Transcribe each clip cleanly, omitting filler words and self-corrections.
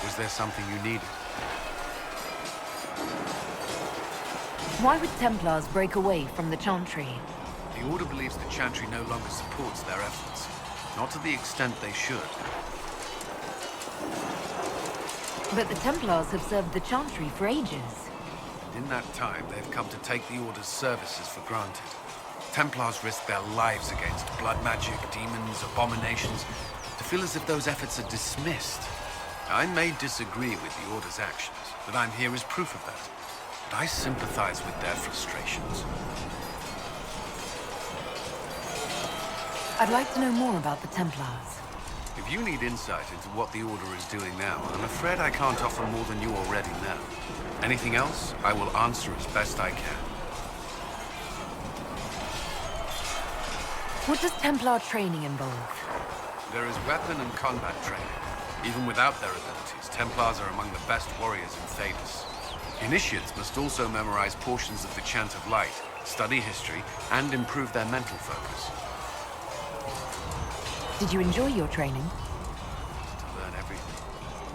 Was there something you needed? Why would Templars break away from the Chantry? The Order believes the Chantry no longer supports their efforts. Not to the extent they should. But the Templars have served the Chantry for ages. And in that time, they've come to take the Order's services for granted. Templars risk their lives against blood magic, demons, abominations, to feel as if those efforts are dismissed. I may disagree with the Order's actions, but I'm here as proof of that. But I sympathize with their frustrations. I'd like to know more about the Templars. If you need insight into what the Order is doing now, I'm afraid I can't offer more than you already know. Anything else, I will answer as best I can. What does Templar training involve? There is weapon and combat training. Even without their abilities, Templars are among the best warriors in Dalish. Initiates must also memorize portions of the Chant of Light, study history, and improve their mental focus. Did you enjoy your training? To learn everything.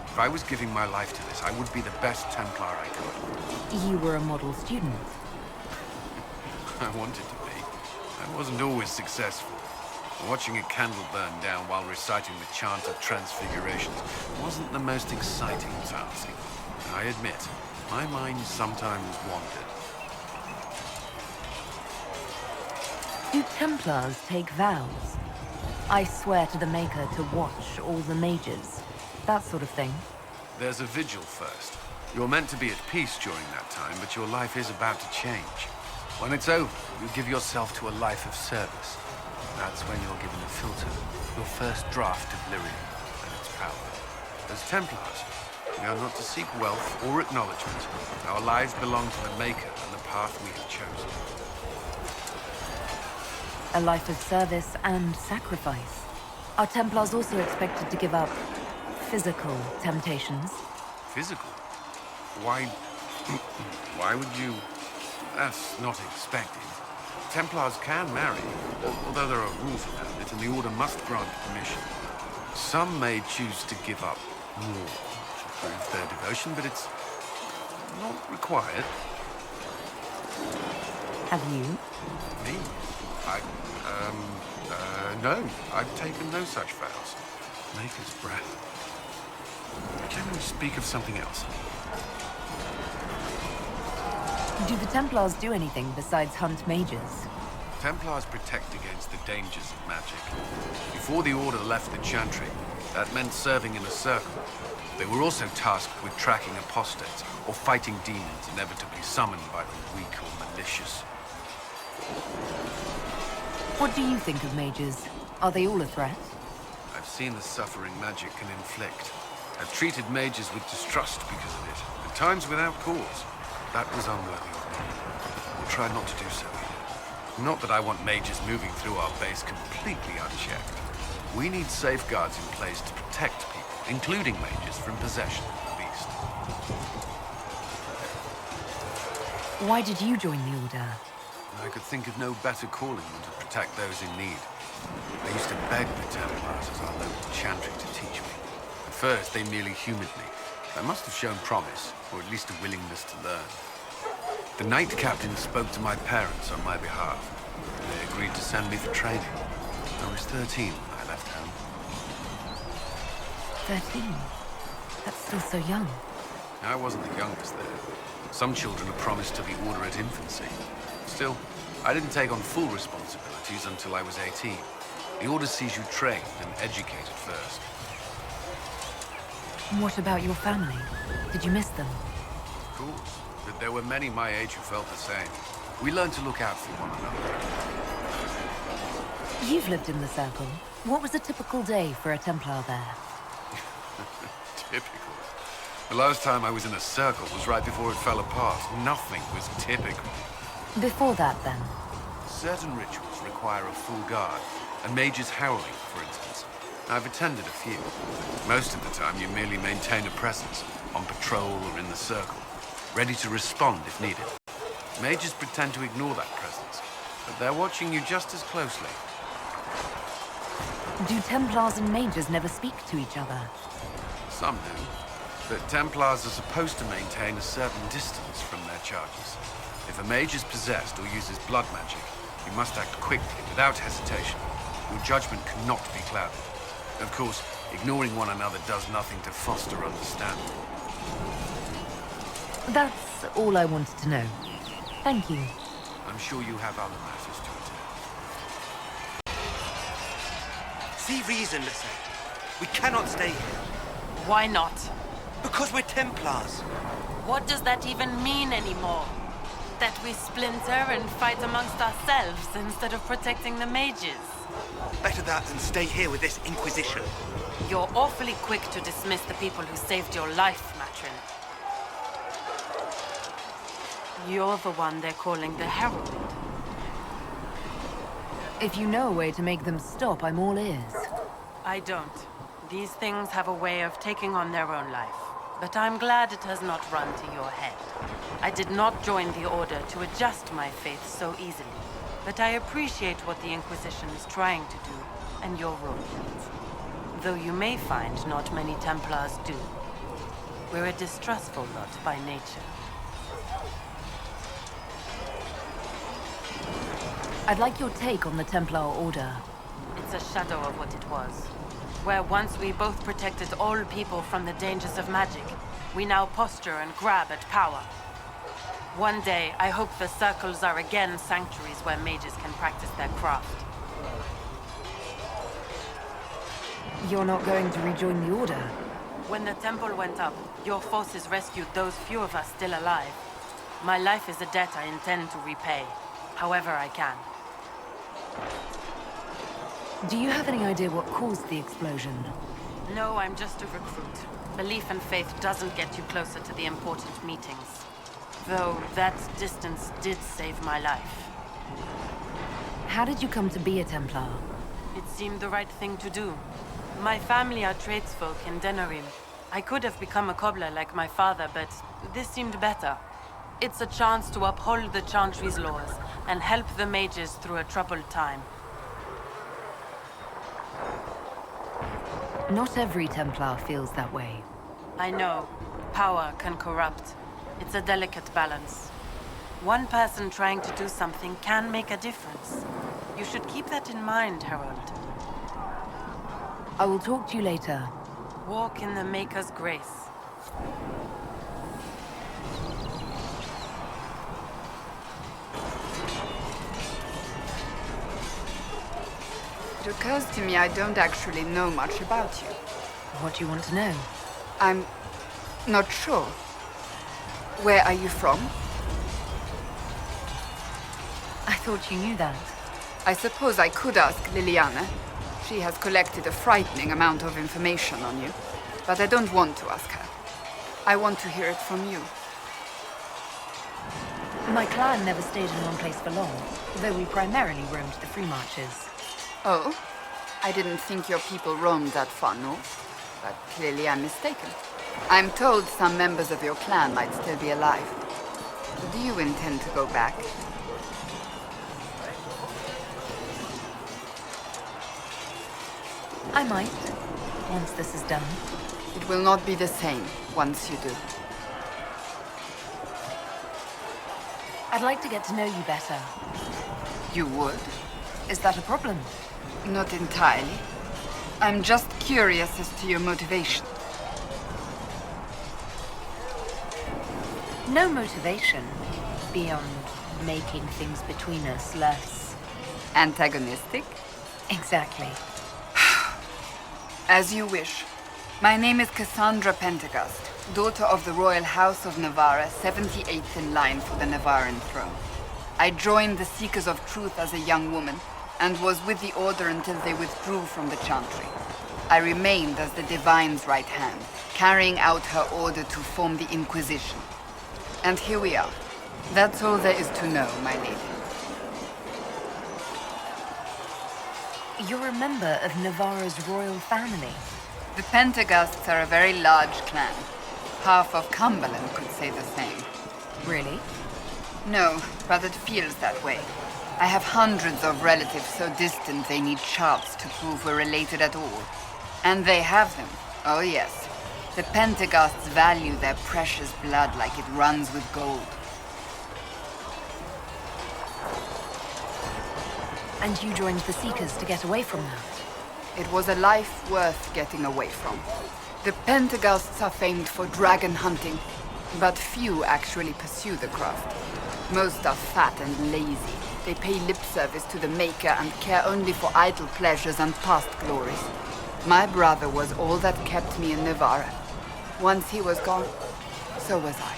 If I was giving my life to this, I would be the best Templar I could. You were a model student. I wanted to be. I wasn't always successful. Watching a candle burn down while reciting the Chant of Transfigurations wasn't the most exciting task. I admit, my mind sometimes wandered. Do Templars take vows? I swear to the Maker to watch all the mages. That sort of thing. There's a vigil first. You're meant to be at peace during that time, but your life is about to change. When it's over, you give yourself to a life of service. That's when you're given a filter, your first draft of lyrium and its power. As Templars, we are not to seek wealth or acknowledgement. Our lives belong to the Maker and the path we have chosen. A life of service and sacrifice. Are Templars also expected to give up physical temptations? Physical? Why... why would you... That's not expected. Templars can marry, although there are rules around it, and the Order must grant permission. Some may choose to give up more to prove their devotion, but it's not required. Have you? Me? No. I've taken no such vows. Maker's breath. Can we speak of something else? Do the Templars do anything besides hunt mages? Templars protect against the dangers of magic. Before the Order left the Chantry, that meant serving in a circle. They were also tasked with tracking apostates or fighting demons inevitably summoned by the weak or malicious. What do you think of mages? Are they all a threat? I've seen the suffering magic can inflict. I've treated mages with distrust because of it, at times without cause. That was unworthy of me. I'll try not to do so either. Not that I want mages moving through our base completely unchecked. We need safeguards in place to protect people, including mages, from possession of the beast. Why did you join the Order? I could think of no better calling than to protect those in need. I used to beg the Templars as our local Chantry to teach me. At first, they merely humored me. I must have shown promise, or at least a willingness to learn. The Knight Captain spoke to my parents on my behalf. They agreed to send me for training. I was 13 when I left home. 13? That's still so young. I wasn't the youngest there. Some children are promised to the Order at infancy. Still, I didn't take on full responsibilities until I was 18. The Order sees you trained and educated first. What about your family? Did you miss them? Of course, but there were many my age who felt the same. We learned to look out for one another. You've lived in the Circle. What was a typical day for a Templar there? Typical. The last time I was in a circle was right before it fell apart. Nothing was typical. Before that, then? Certain rituals require a full guard, and mages howling, for instance. I've attended a few. Most of the time, you merely maintain a presence, on patrol or in the circle, ready to respond if needed. Mages pretend to ignore that presence, but they're watching you just as closely. Do Templars and mages never speak to each other? Some do. but Templars are supposed to maintain a certain distance from their charges. If a mage is possessed or uses blood magic, you must act quickly, without hesitation. Your judgment cannot be clouded. Of course, ignoring one another does nothing to foster understanding. That's all I wanted to know. Thank you. I'm sure you have other matters to attend. See reason, Lissette. We cannot stay here. Why not? Because we're Templars. What does that even mean anymore? That we splinter and fight amongst ourselves instead of protecting the mages? Better that than stay here with this Inquisition. You're awfully quick to dismiss the people who saved your life, Matron. You're the one they're calling the Herald. If you know a way to make them stop, I'm all ears. I don't. These things have a way of taking on their own life. But I'm glad it has not run to your head. I did not join the Order to adjust my faith so easily. But I appreciate what the Inquisition is trying to do, and your role in it. Though you may find not many Templars do. We're a distrustful lot by nature. I'd like your take on the Templar Order. It's a shadow of what it was. Where once we both protected all people from the dangers of magic, we now posture and grab at power. One day, I hope the circles are again sanctuaries where mages can practice their craft. You're not going to rejoin the Order? When the temple went up, your forces rescued those few of us still alive. My life is a debt I intend to repay, however I can. Do you have any idea what caused the explosion? No, I'm just a recruit. Belief and faith doesn't get you closer to the important meetings. Though that distance did save my life. How did you come to be a Templar? It seemed the right thing to do. My family are tradesfolk in Denerim. I could have become a cobbler like my father, but this seemed better. It's a chance to uphold the Chantry's laws and help the mages through a troubled time. Not every Templar feels that way. I know. Power can corrupt. It's a delicate balance. One person trying to do something can make a difference. You should keep that in mind, Herald. I will talk to you later. Walk in the Maker's grace. It occurs to me I don't actually know much about you. What do you want to know? I'm not sure. Where are you from? I thought you knew that. I suppose I could ask Liliana. She has collected a frightening amount of information on you. But I don't want to ask her. I want to hear it from you. My clan never stayed in one place for long, though we primarily roamed the free marches. Oh? I didn't think your people roamed that far north. But clearly I'm mistaken. I'm told some members of your clan might still be alive. Do you intend to go back? I might, once this is done. It will not be the same once you do. I'd like to get to know you better. You would? Is that a problem? Not entirely. I'm just curious as to your motivation. No motivation, beyond making things between us less... Antagonistic? Exactly. As you wish. My name is Cassandra Pentagast, daughter of the Royal House of Navarra, 78th in line for the Navarran throne. I joined the Seekers of Truth as a young woman, and was with the Order until they withdrew from the Chantry. I remained as the Divine's right hand, carrying out her order to form the Inquisition. And here we are. That's all there is to know, my lady. You're a member of Navarra's royal family. The Pentagasts are a very large clan. Half of Cumberland could say the same. Really? No, but it feels that way. I have hundreds of relatives so distant they need charts to prove we're related at all. And they have them. Oh yes. The Pentaghasts value their precious blood like it runs with gold. And you joined the Seekers to get away from that? It was a life worth getting away from. The Pentaghasts are famed for dragon hunting, but few actually pursue the craft. Most are fat and lazy. They pay lip service to the Maker and care only for idle pleasures and past glories. My brother was all that kept me in Navarra. Once he was gone, so was I.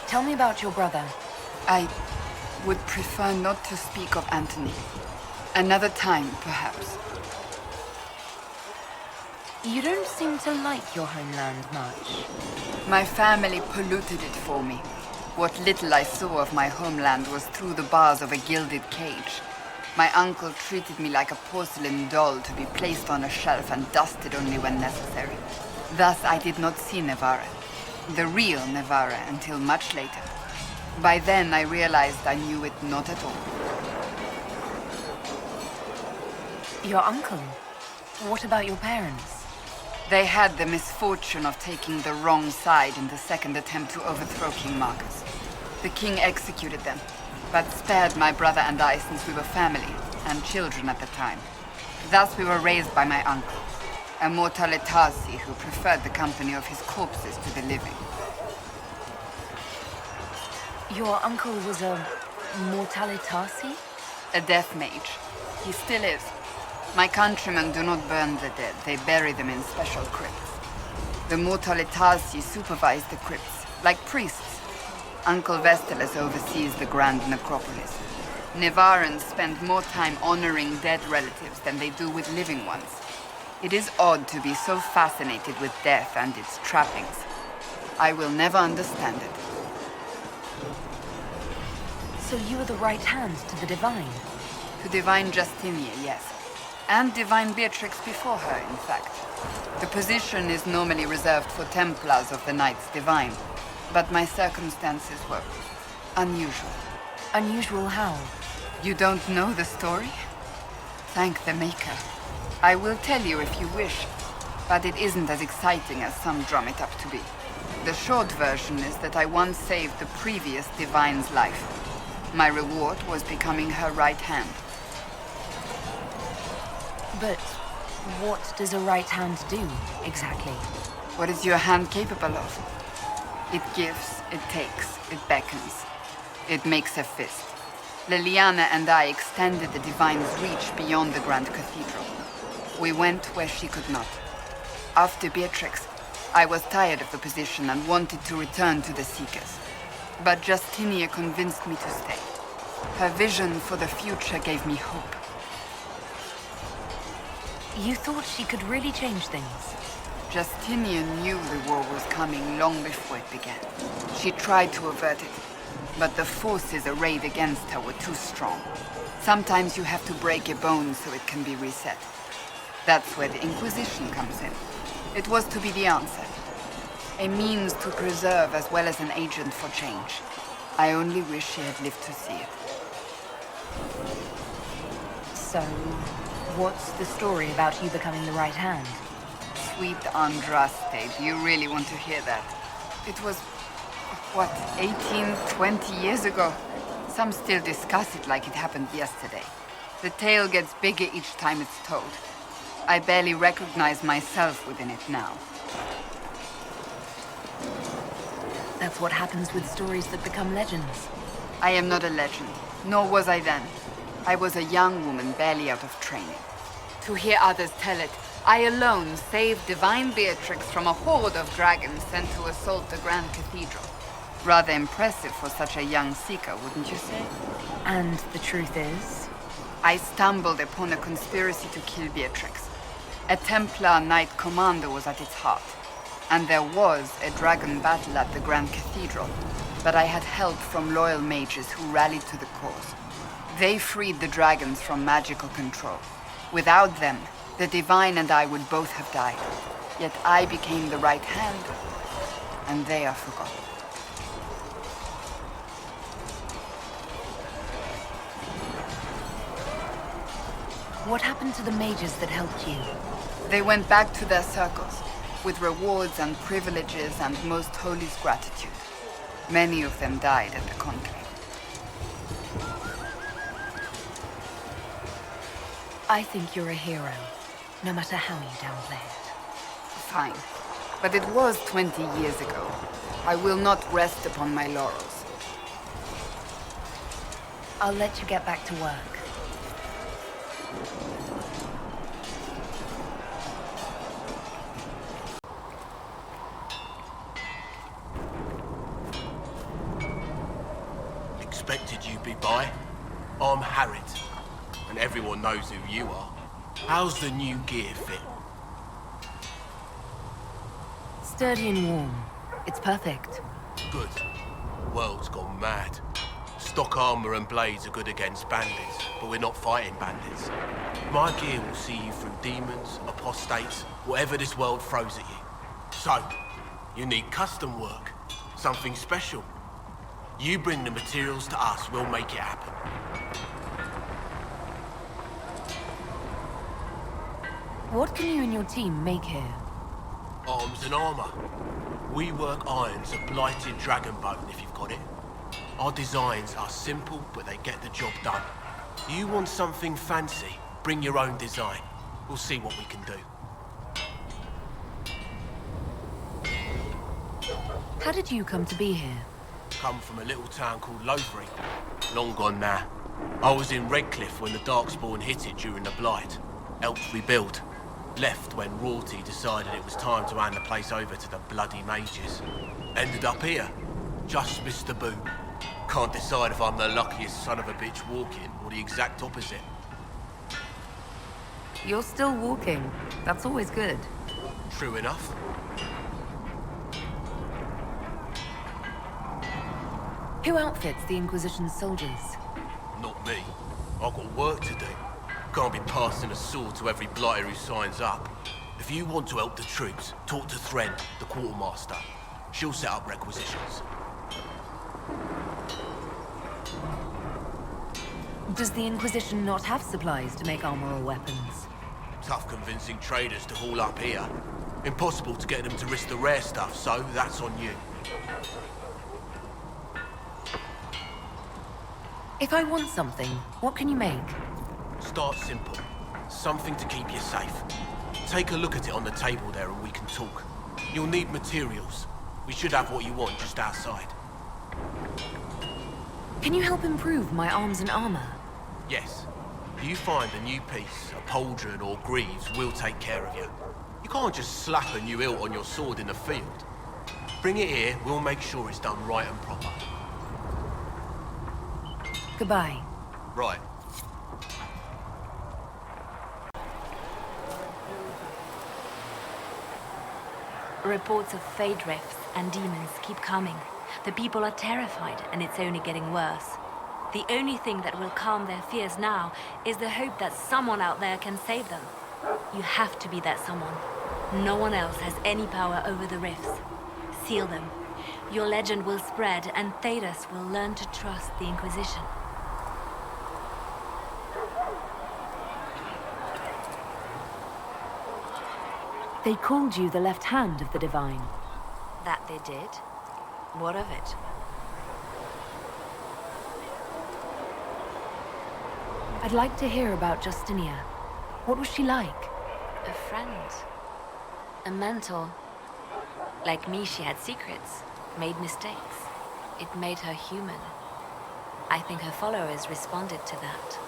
Tell me about your brother. I would prefer not to speak of Anthony. Another time, perhaps. You don't seem to like your homeland much. My family polluted it for me. What little I saw of my homeland was through the bars of a gilded cage. My uncle treated me like a porcelain doll to be placed on a shelf and dusted only when necessary. Thus I did not see Navarra, the real Navarra, until much later. By then I realized I knew it not at all. Your uncle? What about your parents? They had the misfortune of taking the wrong side in the second attempt to overthrow King Marcus. The king executed them, but spared my brother and I since we were family, and children at the time. Thus we were raised by my uncle, a Mortalitasi who preferred the company of his corpses to the living. Your uncle was a Mortalitasi? A death mage. He still is. My countrymen do not burn the dead, they bury them in special crypts. The Mortalitasi supervise the crypts, like priests. Uncle Vestalis oversees the grand necropolis. Navarrans spend more time honoring dead relatives than they do with living ones. It is odd to be so fascinated with death and its trappings. I will never understand it. So you were the right hand to the Divine? To Divine Justinia, yes. And Divine Beatrix before her, in fact. The position is normally reserved for Templars of the Knights Divine, but my circumstances were unusual. Unusual how? You don't know the story? Thank the Maker. I will tell you if you wish, but it isn't as exciting as some drum it up to be. The short version is that I once saved the previous Divine's life. My reward was becoming her right hand. But what does a right hand do, exactly? What is your hand capable of? It gives, it takes, it beckons. It makes a fist. Liliana and I extended the Divine's reach beyond the Grand Cathedral. We went where she could not. After Beatrix, I was tired of the position and wanted to return to the Seekers. But Justinia convinced me to stay. Her vision for the future gave me hope. You thought she could really change things? Justinian knew the war was coming long before it began. She tried to avert it, but the forces arrayed against her were too strong. Sometimes you have to break a bone so it can be reset. That's where the Inquisition comes in. It was to be the answer. A means to preserve as well as an agent for change. I only wish she had lived to see it. So, what's the story about you becoming the right hand? Sweet Andraste, do you really want to hear that? It was, what, 18, 20 years ago? Some still discuss it like it happened yesterday. The tale gets bigger each time it's told. I barely recognize myself within it now. That's what happens with stories that become legends. I am not a legend, nor was I then. I was a young woman barely out of training. To hear others tell it, I alone saved Divine Beatrix from a horde of dragons sent to assault the Grand Cathedral. Rather impressive for such a young seeker, wouldn't you say? And the truth is? I stumbled upon a conspiracy to kill Beatrix. A Templar Knight Commander was at its heart. And there was a dragon battle at the Grand Cathedral, but I had help from loyal mages who rallied to the cause. They freed the dragons from magical control. Without them, the Divine and I would both have died. Yet I became the right hand, and they are forgotten. What happened to the mages that helped you? They went back to their circles, with rewards and privileges and Most Holy's gratitude. Many of them died at the conclave. I think you're a hero, no matter how you downplay it. Fine. But it was 20 years ago. I will not rest upon my laurels. I'll let you get back to work. Expected you'd be by. I'm Harriet, and everyone knows who you are. How's the new gear fit? Sturdy and warm. It's perfect. Good. World's gone mad. Stock armor and blades are good against bandits, but we're not fighting bandits. My gear will see you through demons, apostates, whatever this world throws at you. So, you need custom work. Something special. You bring the materials to us, we'll make it happen. What can you and your team make here? Arms and armor. We work irons of blighted dragon bone, if you've got it. Our designs are simple, but they get the job done. You want something fancy, bring your own design. We'll see what we can do. How did you come to be here? Come from a little town called Lothbury. Long gone now. I was in Redcliffe when the Darkspawn hit it during the Blight. Helped rebuild. Left when royalty decided it was time to hand the place over to the bloody mages. Ended up here. Just missed the boom. Can't decide if I'm the luckiest son of a bitch walking or the exact opposite. You're still walking. That's always good. True enough. Who outfits the Inquisition's soldiers? Not me. I've got work to do. Can't be passing a sword to every blighter who signs up. If you want to help the troops, talk to Thren, the quartermaster. She'll set up requisitions. Does the Inquisition not have supplies to make armor or weapons? Tough convincing traders to haul up here. Impossible to get them to risk the rare stuff, so that's on you. If I want something, what can you make? Start simple. Something to keep you safe. Take a look at it on the table there and we can talk. You'll need materials. We should have what you want just outside. Can you help improve my arms and armor? Yes. You find a new piece, a pauldron or greaves, we'll take care of you. You can't just slap a new hilt on your sword in the field. Bring it here, we'll make sure it's done right and proper. Goodbye. Right. Reports of fade rifts and demons keep coming. The people are terrified, and it's only getting worse. The only thing that will calm their fears now is the hope that someone out there can save them. You have to be that someone. No one else has any power over the rifts. Seal them. Your legend will spread, and Thedas will learn to trust the Inquisition. They called you the left hand of the Divine. That they did? What of it? I'd like to hear about Justinia. What was she like? A friend. A mentor. Like me, she had secrets, made mistakes. It made her human. I think her followers responded to that.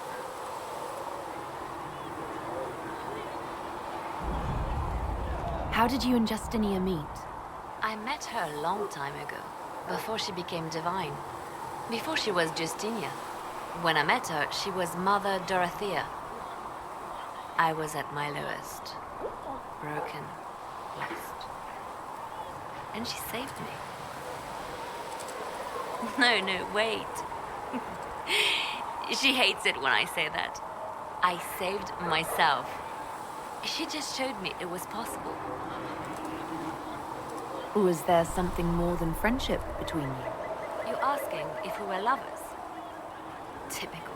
How did you and Justinia meet? I met her a long time ago, before she became divine. Before she was Justinia. When I met her, she was Mother Dorothea. I was at my lowest. Broken. Lost. And she saved me. No, wait. She hates it when I say that. I saved myself. She just showed me it was possible. Was there something more than friendship between you? You're asking if we were lovers? Typical.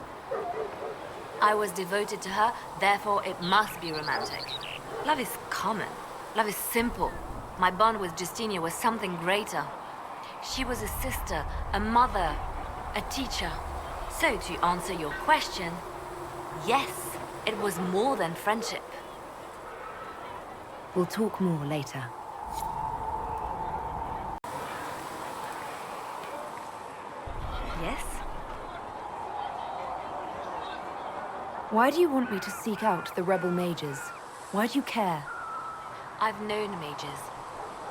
I was devoted to her, therefore it must be romantic. Love is common. Love is simple. My bond with Justinia was something greater. She was a sister, a mother, a teacher. So to answer your question, yes, it was more than friendship. We'll talk more later. Yes? Why do you want me to seek out the rebel mages? Why do you care? I've known mages.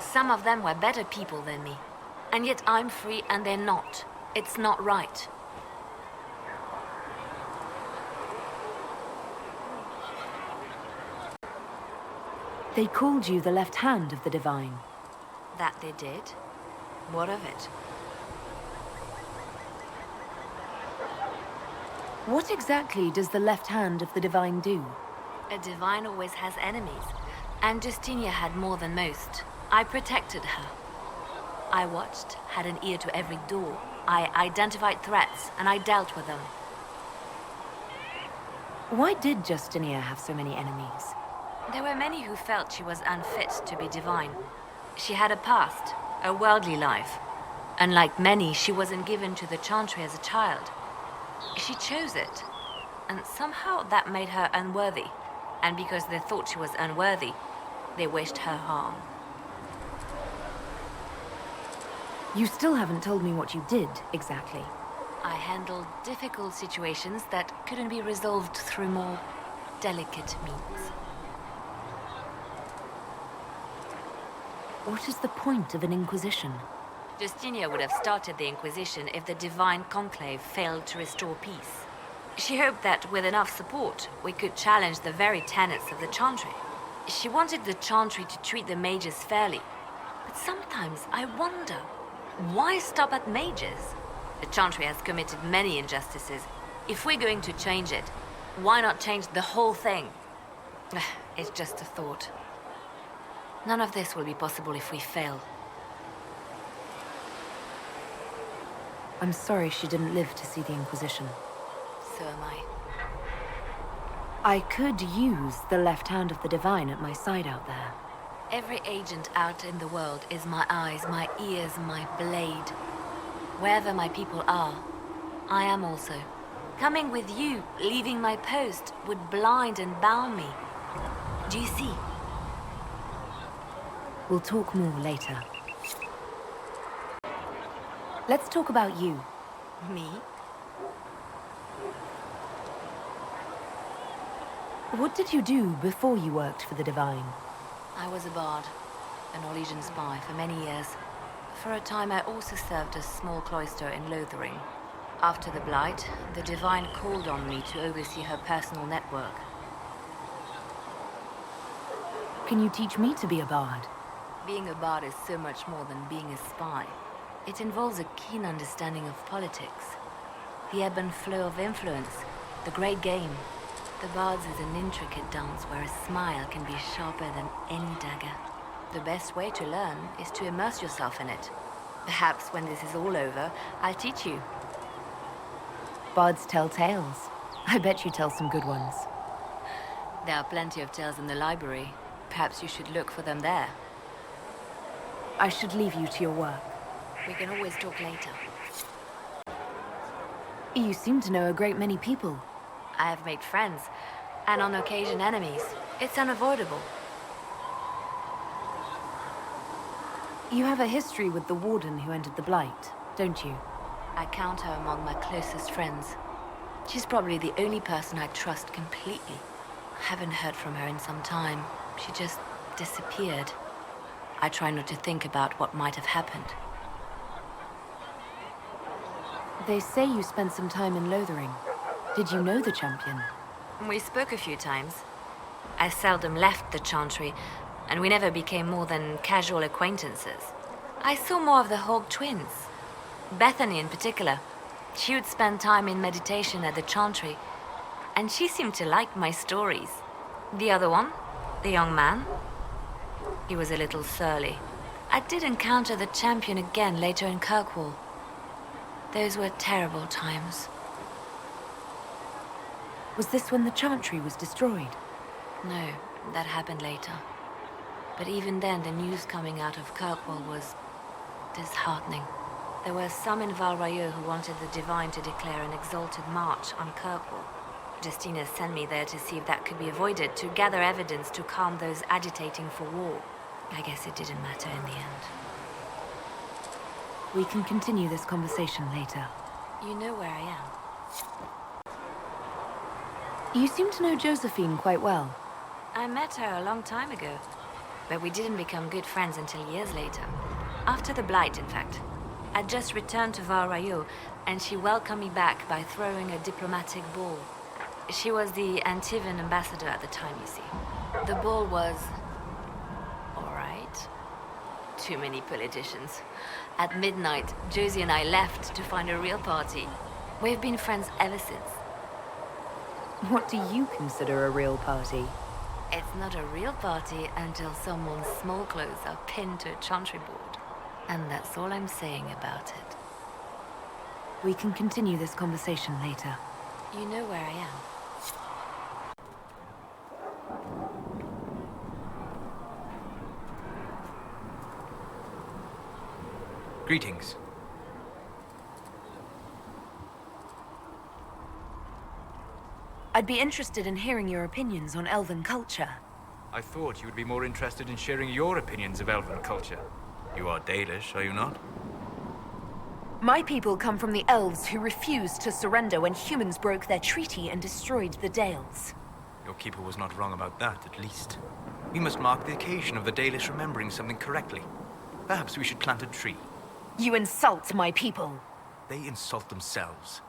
Some of them were better people than me. And yet I'm free and they're not. It's not right. They called you the left hand of the Divine. That they did? What of it? What exactly does the left hand of the Divine do? A divine always has enemies, and Justinia had more than most. I protected her. I watched, had an ear to every door. I identified threats, and I dealt with them. Why did Justinia have so many enemies? There were many who felt she was unfit to be divine. She had a past, a worldly life. Unlike many, she wasn't given to the Chantry as a child. She chose it, and somehow that made her unworthy. And because they thought she was unworthy, they wished her harm. You still haven't told me what you did, exactly. I handled difficult situations that couldn't be resolved through more delicate means. What is the point of an Inquisition? Justinia would have started the Inquisition if the Divine Conclave failed to restore peace. She hoped that with enough support, we could challenge the very tenets of the Chantry. She wanted the Chantry to treat the mages fairly. But sometimes I wonder, why stop at mages? The Chantry has committed many injustices. If we're going to change it, why not change the whole thing? It's just a thought. None of this will be possible if we fail. I'm sorry she didn't live to see the Inquisition. So am I. I could use the left hand of the Divine at my side out there. Every agent out in the world is my eyes, my ears, my blade. Wherever my people are, I am also. Coming with you, leaving my post, would blind and bound me. Do you see? We'll talk more later. Let's talk about you. Me? What did you do before you worked for the Divine? I was a bard, an Orlesian spy for many years. For a time I also served a small cloister in Lothering. After the Blight, the Divine called on me to oversee her personal network. Can you teach me to be a bard? Being a bard is so much more than being a spy. It involves a keen understanding of politics, the ebb and flow of influence, the great game. The Bard's is an intricate dance where a smile can be sharper than any dagger. The best way to learn is to immerse yourself in it. Perhaps when this is all over, I'll teach you. Bards tell tales. I bet you tell some good ones. There are plenty of tales in the library. Perhaps you should look for them there. I should leave you to your work. We can always talk later. You seem to know a great many people. I have made friends, and on occasion enemies. It's unavoidable. You have a history with the Warden who entered the Blight, don't you? I count her among my closest friends. She's probably the only person I trust completely. I haven't heard from her in some time. She just disappeared. I try not to think about what might have happened. They say you spent some time in Lothering. Did you know the champion? We spoke a few times. I seldom left the Chantry, and we never became more than casual acquaintances. I saw more of the Hawk twins. Bethany in particular. She would spend time in meditation at the Chantry, and she seemed to like my stories. The other one, the young man, he was a little surly. I did encounter the champion again later in Kirkwall. Those were terrible times. Was this when the Chantry was destroyed? No, that happened later. But even then, the news coming out of Kirkwall was disheartening. There were some in Val Royeaux who wanted the Divine to declare an exalted march on Kirkwall. Justina sent me there to see if that could be avoided, to gather evidence to calm those agitating for war. I guess it didn't matter in the end. We can continue this conversation later. You know where I am. You seem to know Josephine quite well. I met her a long time ago, but we didn't become good friends until years later. After the Blight, in fact. I'd just returned to Val Royeaux, and she welcomed me back by throwing a diplomatic ball. She was the Antivan ambassador at the time, you see. The ball was... all right. Too many politicians. At midnight, Josie and I left to find a real party. We've been friends ever since. What do you consider a real party? It's not a real party until someone's small clothes are pinned to a chantry board. And that's all I'm saying about it. We can continue this conversation later. You know where I am. Greetings. I'd be interested in hearing your opinions on elven culture. I thought you would be more interested in sharing your opinions of elven culture. You are Dalish, are you not? My people come from the elves who refused to surrender when humans broke their treaty and destroyed the Dales. Your keeper was not wrong about that, at least. We must mark the occasion of the Dalish remembering something correctly. Perhaps we should plant a tree. You insult my people. They insult themselves.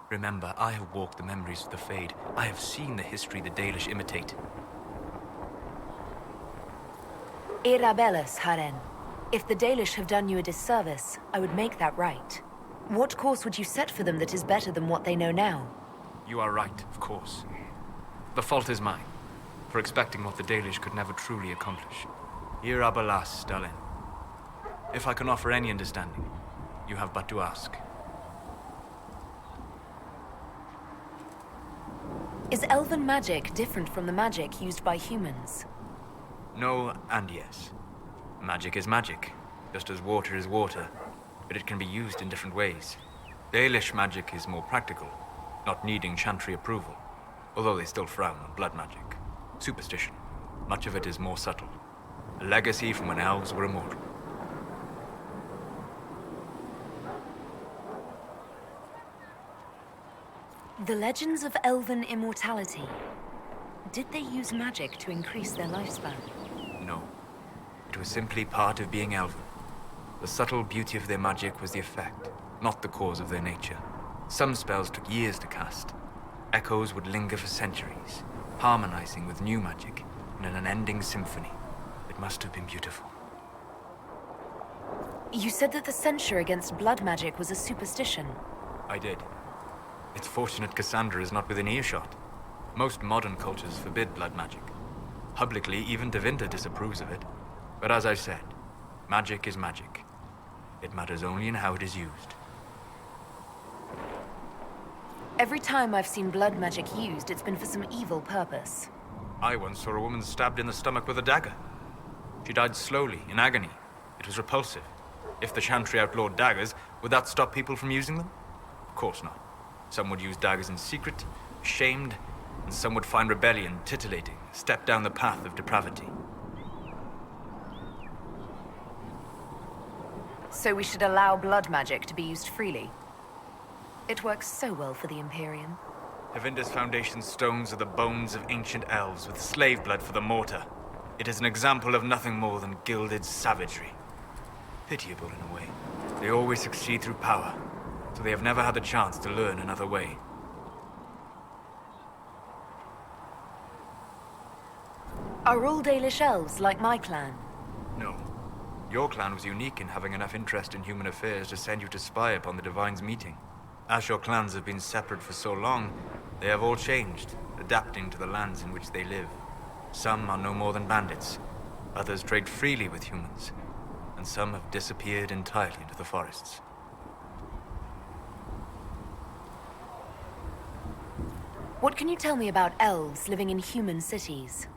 Remember, I have walked the memories of the Fade. I have seen the history the Dalish imitate. Irabellis, Haren. If the Dalish have done you a disservice, I would make that right. What course would you set for them that is better than what they know now? You are right, of course. The fault is mine, for expecting what the Dalish could never truly accomplish. Irabalas, Dalin. If I can offer any understanding, you have but to ask. Is elven magic different from the magic used by humans? No and yes. Magic is magic, just as water is water, but it can be used in different ways. Dalish magic is more practical, not needing chantry approval, although they still frown on blood magic. Superstition. Much of it is more subtle. A legacy from when elves were immortal. The legends of elven immortality. Did they use magic to increase their lifespan? No. It was simply part of being elven. The subtle beauty of their magic was the effect, not the cause of their nature. Some spells took years to cast. Echoes would linger for centuries, harmonizing with new magic in an unending symphony. It must have been beautiful. You said that the censure against blood magic was a superstition. I did. It's fortunate Cassandra is not within earshot. Most modern cultures forbid blood magic. Publicly, even Devinter disapproves of it. But as I said, magic is magic. It matters only in how it is used. Every time I've seen blood magic used, it's been for some evil purpose. I once saw a woman stabbed in the stomach with a dagger. She died slowly, in agony. It was repulsive. If the Chantry outlawed daggers, would that stop people from using them? Of course not. Some would use daggers in secret, shamed, and some would find rebellion titillating, step down the path of depravity. So we should allow blood magic to be used freely. It works so well for the Imperium. Havinda's foundation stones are the bones of ancient elves with slave blood for the mortar. It is an example of nothing more than gilded savagery. Pitiable in a way. They always succeed through power, so they have never had the chance to learn another way. Are all Dalish elves like my clan? No. Your clan was unique in having enough interest in human affairs to send you to spy upon the Divine's meeting. As your clans have been separate for so long, they have all changed, adapting to the lands in which they live. Some are no more than bandits, others trade freely with humans, and some have disappeared entirely into the forests. What can you tell me about elves living in human cities?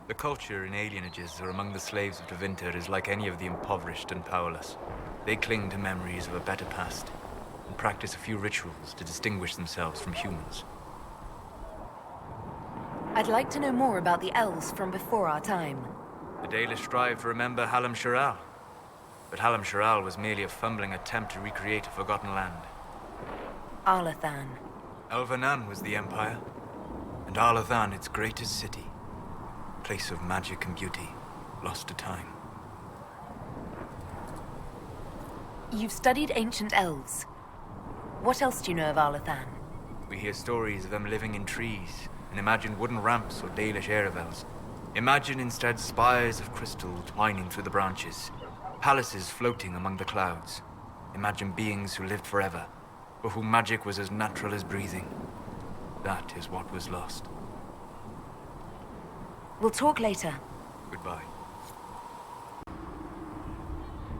The culture in alienages or among the slaves of Tevinter is like any of the impoverished and powerless. They cling to memories of a better past and practice a few rituals to distinguish themselves from humans. I'd like to know more about the elves from before our time. The Dalish strive to remember Hallam Shiral, but Hallam Shiral was merely a fumbling attempt to recreate a forgotten land. Arlathan. Elvanan was the empire, and Arlathan its greatest city. Place of magic and beauty, lost to time. You've studied ancient elves. What else do you know of Arlathan? We hear stories of them living in trees, and imagine wooden ramps or Dalish Erebels. Imagine instead spires of crystal twining through the branches, palaces floating among the clouds. Imagine beings who lived forever, for whom magic was as natural as breathing. That is what was lost. We'll talk later. Goodbye.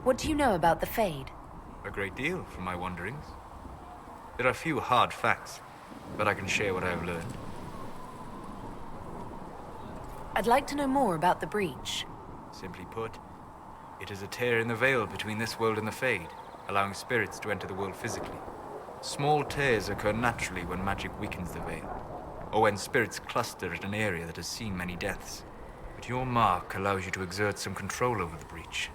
What do you know about the Fade? A great deal from my wanderings. There are few hard facts, but I can share what I have learned. I'd like to know more about the Breach. Simply put, it is a tear in the veil between this world and the Fade, allowing spirits to enter the world physically. Small tears occur naturally when magic weakens the veil, or when spirits cluster at an area that has seen many deaths. But your mark allows you to exert some control over the Breach.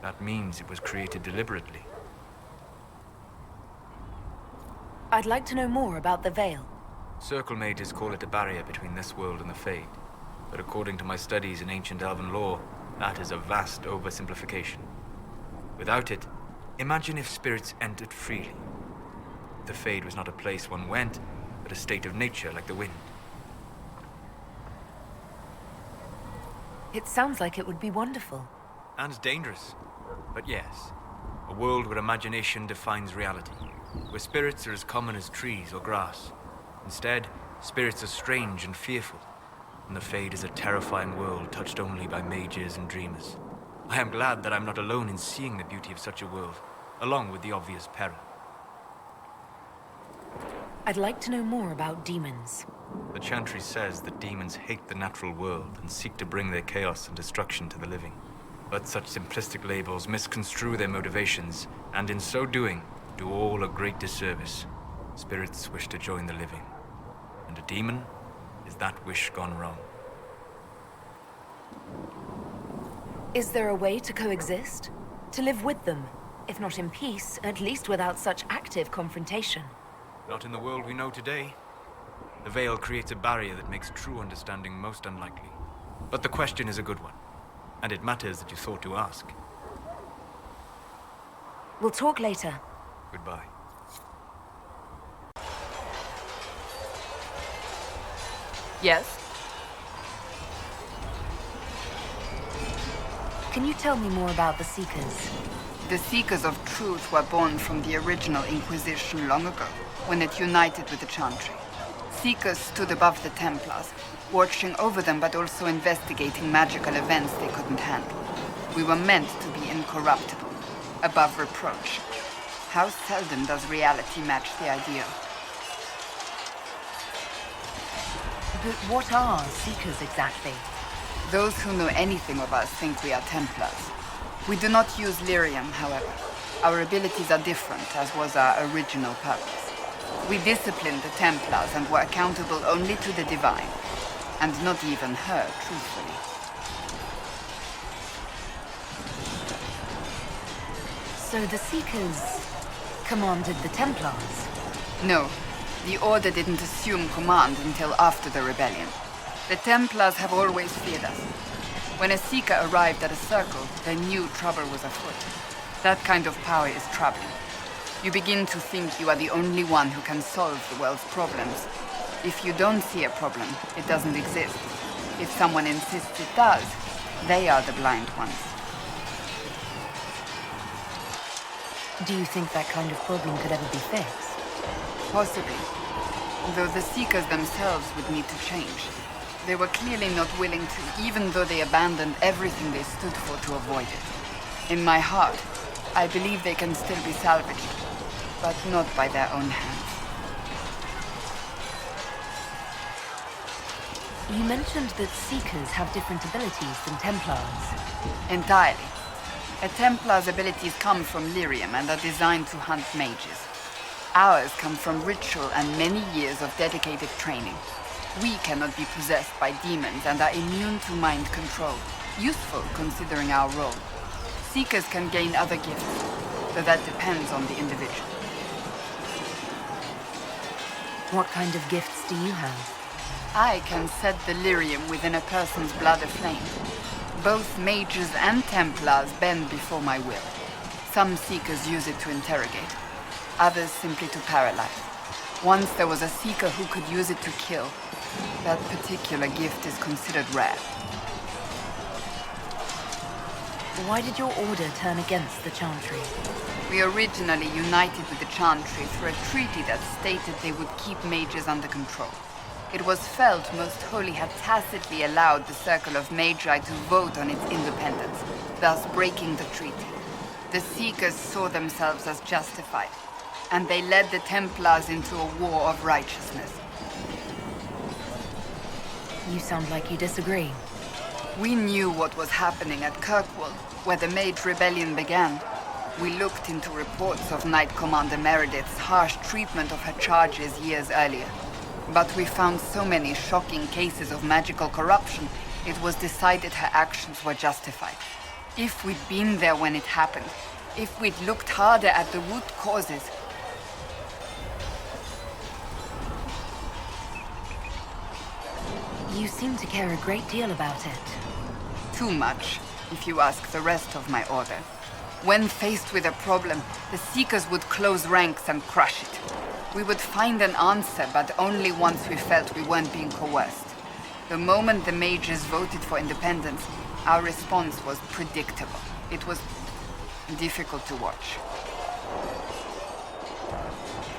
That means it was created deliberately. I'd like to know more about the Veil. Circle mages call it a barrier between this world and the Fade, but according to my studies in ancient elven lore, that is a vast oversimplification. Without it, imagine if spirits entered freely. The Fade was not a place one went, but a state of nature like the wind. It sounds like it would be wonderful. And dangerous. But yes, a world where imagination defines reality, where spirits are as common as trees or grass. Instead, spirits are strange and fearful, and the Fade is a terrifying world touched only by mages and dreamers. I am glad that I'm not alone in seeing the beauty of such a world, along with the obvious peril. I'd like to know more about demons. The Chantry says that demons hate the natural world and seek to bring their chaos and destruction to the living. But such simplistic labels misconstrue their motivations, and in so doing, do all a great disservice. Spirits wish to join the living, and a demon is that wish gone wrong. Is there a way to coexist? To live with them? If not in peace, at least without such active confrontation. Not in the world we know today. The Veil creates a barrier that makes true understanding most unlikely. But the question is a good one, and it matters that you thought to ask. We'll talk later. Goodbye. Yes? Can you tell me more about the Seekers? The Seekers of Truth were born from the original Inquisition long ago, when it united with the Chantry. Seekers stood above the Templars, watching over them but also investigating magical events they couldn't handle. We were meant to be incorruptible, above reproach. How seldom does reality match the ideal? But what are Seekers exactly? Those who know anything of us think we are Templars. We do not use lyrium, however. Our abilities are different, as was our original purpose. We disciplined the Templars and were accountable only to the Divine, and not even her, truthfully. So the Seekers commanded the Templars? No, the Order didn't assume command until after the rebellion. The Templars have always feared us. When a Seeker arrived at a circle, they knew trouble was afoot. That kind of power is troubling. You begin to think you are the only one who can solve the world's problems. If you don't see a problem, it doesn't exist. If someone insists it does, they are the blind ones. Do you think that kind of problem could ever be fixed? Possibly. Though the Seekers themselves would need to change. They were clearly not willing to, even though they abandoned everything they stood for to avoid it. In my heart, I believe they can still be salvaged, but not by their own hands. You mentioned that Seekers have different abilities than Templars. Entirely. A Templar's abilities come from lyrium and are designed to hunt mages. Ours come from ritual and many years of dedicated training. We cannot be possessed by demons and are immune to mind control. Useful considering our role. Seekers can gain other gifts, but that depends on the individual. What kind of gifts do you have? I can set the lyrium within a person's blood aflame. Both mages and Templars bend before my will. Some Seekers use it to interrogate, others simply to paralyze. Once there was a Seeker who could use it to kill. That particular gift is considered rare. Why did your order turn against the Chantry? We originally united with the Chantry through a treaty that stated they would keep mages under control. It was felt Most Holy had tacitly allowed the Circle of Magi to vote on its independence, thus breaking the treaty. The Seekers saw themselves as justified, and they led the Templars into a war of righteousness. You sound like you disagree. We knew what was happening at Kirkwall, where the Mage Rebellion began. We looked into reports of Knight Commander Meredith's harsh treatment of her charges years earlier. But we found so many shocking cases of magical corruption, it was decided her actions were justified. If we'd been there when it happened, if we'd looked harder at the root causes. You seem to care a great deal about it. Too much, if you ask the rest of my order. When faced with a problem, the Seekers would close ranks and crush it. We would find an answer, but only once we felt we weren't being coerced. The moment the mages voted for independence, our response was predictable. It was difficult to watch.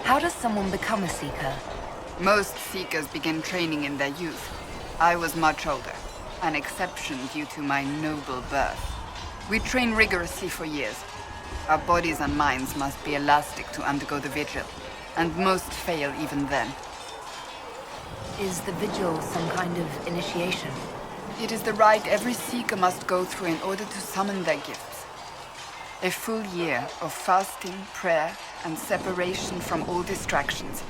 How does someone become a Seeker? Most Seekers begin training in their youth. I was much older, an exception due to my noble birth. We train rigorously for years. Our bodies and minds must be elastic to undergo the vigil, and most fail even then. Is the vigil some kind of initiation? It is the rite every Seeker must go through in order to summon their gifts. A full year of fasting, prayer, and separation from all distractions,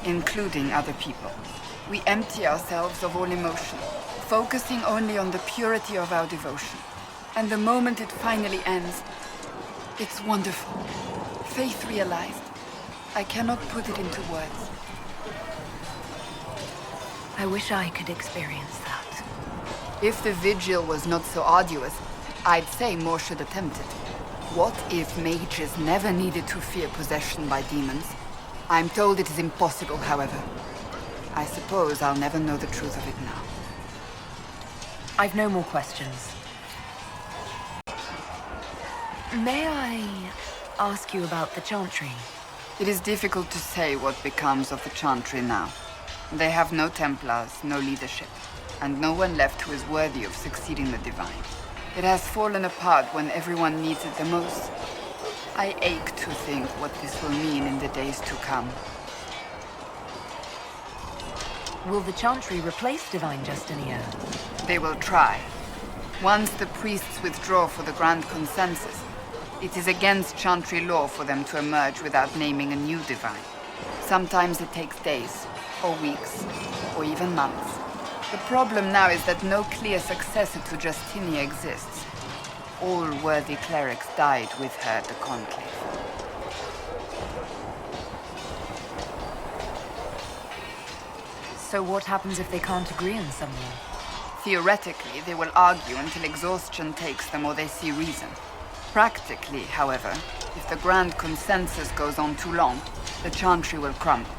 including other people. We empty ourselves of all emotion, focusing only on the purity of our devotion. And the moment it finally ends, it's wonderful. Faith realized. I cannot put it into words. I wish I could experience that. If the vigil was not so arduous, I'd say more should attempt it. What if mages never needed to fear possession by demons? I'm told it is impossible, however. I suppose I'll never know the truth of it now. I've no more questions. May I ask you about the Chantry? It is difficult to say what becomes of the Chantry now. They have no Templars, no leadership, and no one left who is worthy of succeeding the Divine. It has fallen apart when everyone needs it the most. I ache to think what this will mean in the days to come. Will the Chantry replace Divine Justinian? They will try. Once the priests withdraw for the Grand Consensus, it is against Chantry law for them to emerge without naming a new Divine. Sometimes it takes days, or weeks, or even months. The problem now is that no clear successor to Justinia exists. All worthy clerics died with her at the Conclave. So what happens if they can't agree on someone? Theoretically, they will argue until exhaustion takes them or they see reason. Practically, however, if the Grand Consensus goes on too long, the Chantry will crumble.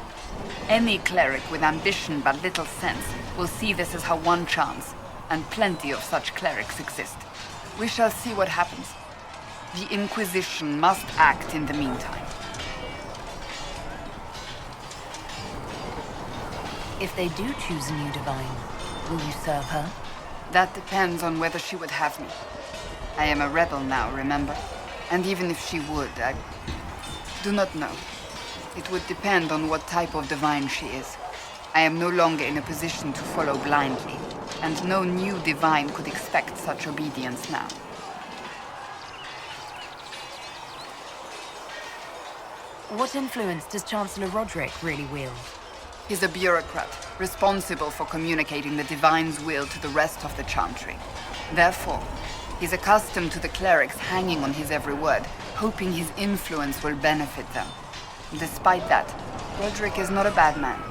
Any cleric with ambition but little sense will see this as her one chance, and plenty of such clerics exist. We shall see what happens. The Inquisition must act in the meantime. If they do choose a new Divine, will you serve her? That depends on whether she would have me. I am a rebel now, remember? And even if she would, I do not know. It would depend on what type of Divine she is. I am no longer in a position to follow blindly. and no new divine could expect such obedience now. What influence does Chancellor Roderick really wield? He's a bureaucrat, responsible for communicating the Divine's will to the rest of the Chantry. Therefore, he's accustomed to the clerics hanging on his every word, hoping his influence will benefit them. Despite that, Roderick is not a bad man.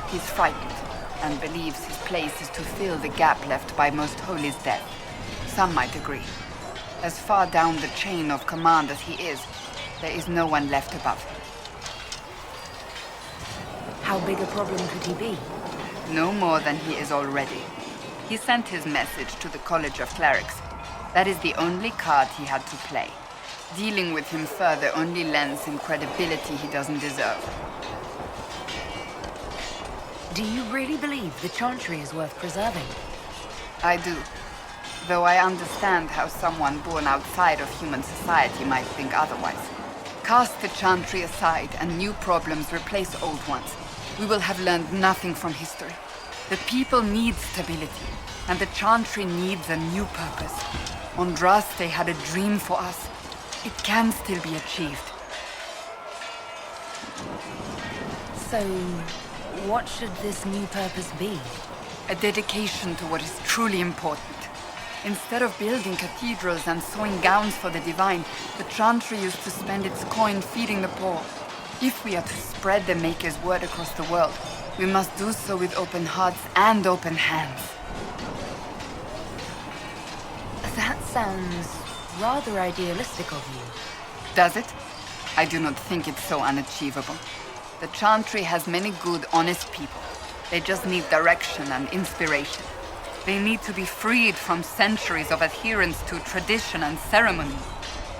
He's frightened, and believes his place is to fill the gap left by Most Holy's death. Some might agree. As far down the chain of command as he is, there is no one left above him. How big a problem could he be? No more than he is already. He sent his message to the College of Clerics. That is the only card he had to play. Dealing with him further only lends him credibility he doesn't deserve. Do you really believe the Chantry is worth preserving? I do. Though I understand how someone born outside of human society might think otherwise. Cast the Chantry aside and new problems replace old ones. We will have learned nothing from history. The people need stability, and the Chantry needs a new purpose. Andraste had a dream for us. It can still be achieved. So, what should this new purpose be? A dedication to what is truly important. Instead of building cathedrals and sewing gowns for the Divine, the Chantry used to spend its coin feeding the poor. If we are to spread the Maker's word across the world, we must do so with open hearts and open hands. That sounds rather idealistic of you. Does it? I do not think it's so unachievable. The Chantry has many good, honest people. They just need direction and inspiration. They need to be freed from centuries of adherence to tradition and ceremony.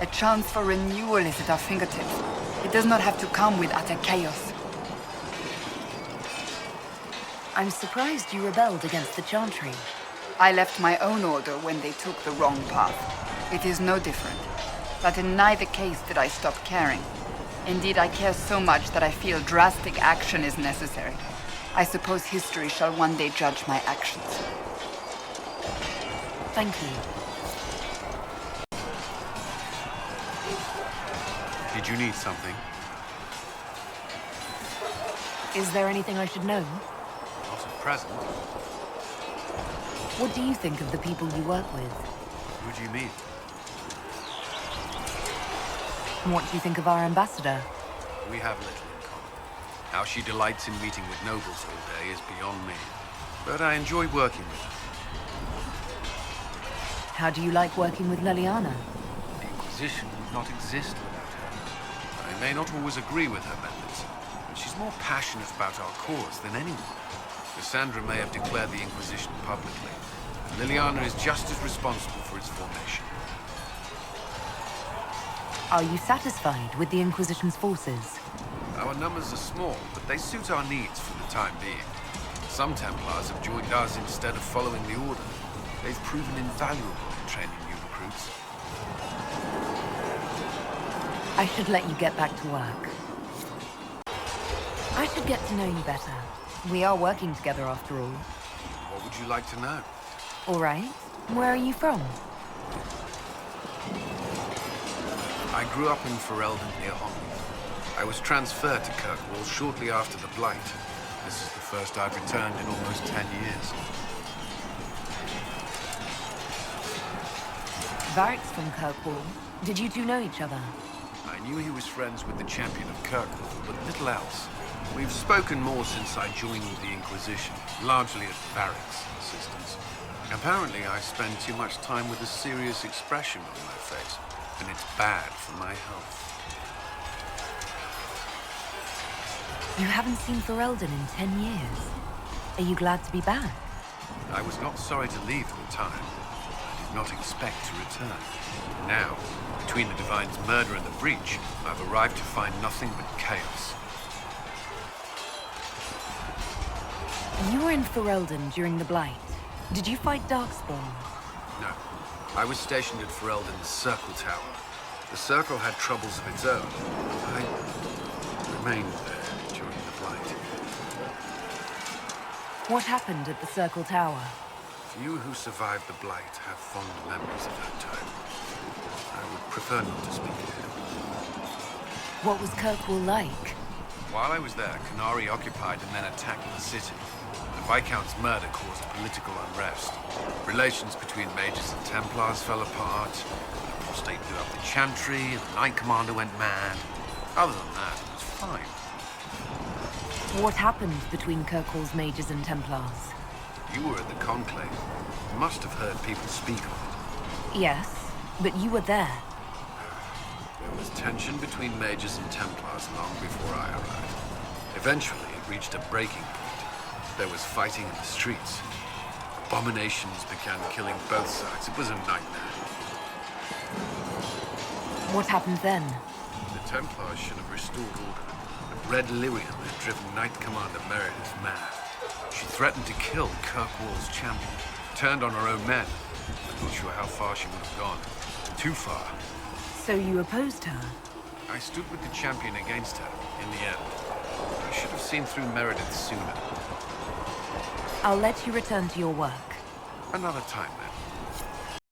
A chance for renewal is at our fingertips. It does not have to come with utter chaos. I'm surprised you rebelled against the Chantry. I left my own order when they took the wrong path. It is no different. But in neither case did I stop caring. Indeed, I care so much that I feel drastic action is necessary. I suppose history shall one day judge my actions. Thank you. Did you need something? Is there anything I should know? Not at present. What do you think of the people you work with? Who do you mean? What do you think of our ambassador? We have little in common. How she delights in meeting with nobles all day is beyond me. But I enjoy working with her. How do you like working with Leliana? The Inquisition would not exist without her. I may not always agree with her methods, but she's more passionate about our cause than anyone. Cassandra may have declared the Inquisition publicly. Liliana is just as responsible for its formation. Are you satisfied with the Inquisition's forces? Our numbers are small, but they suit our needs for the time being. Some Templars have joined us instead of following the Order. They've proven invaluable in training new recruits. I should let you get back to work. I should get to know you better. We are working together after all. What would you like to know? All right. Where are you from? I grew up in Ferelden near Holland. I was transferred to Kirkwall shortly after the Blight. This is the first I've returned in almost 10 years. Varric's from Kirkwall. Did you two know each other? I knew he was friends with the champion of Kirkwall, but little else. We've spoken more since I joined the Inquisition, largely at Varric's insistence. Apparently, I spend too much time with a serious expression on my face, and it's bad for my health. You haven't seen Ferelden in 10 years. Are you glad to be back? I was not sorry to leave at the time. I did not expect to return. Now, between the Divine's murder and the breach, I've arrived to find nothing but chaos. You were in Ferelden during the Blight. Did you fight Darkspawn? No. I was stationed at Ferelden's Circle Tower. The Circle had troubles of its own. I remained there during the Blight. What happened at the Circle Tower? You who survived the Blight have fond memories of that time. I would prefer not to speak of it. What was Kirkwall like? While I was there, Canary occupied and then attacked the city. The Viscount's murder caused political unrest. Relations between mages and Templars fell apart. The apostate blew up the Chantry, and the Knight Commander went mad. Other than that, it was fine. What happened between Kirkwall's mages and Templars? You were at the Conclave. You must have heard people speak of it. Yes, but you were there. There was tension between mages and Templars long before I arrived. Eventually, it reached a breaking point. There was fighting in the streets. Abominations began killing both sides. It was a nightmare. What happened then? The Templars should have restored order. But Red Lyrian had driven Knight Commander Meredith mad. She threatened to kill Kirkwall's champion. Turned on her own men. I'm not sure how far she would have gone. Too far. So you opposed her? I stood with the champion against her, in the end. I should have seen through Meredith sooner. I'll let you return to your work. Another time, then.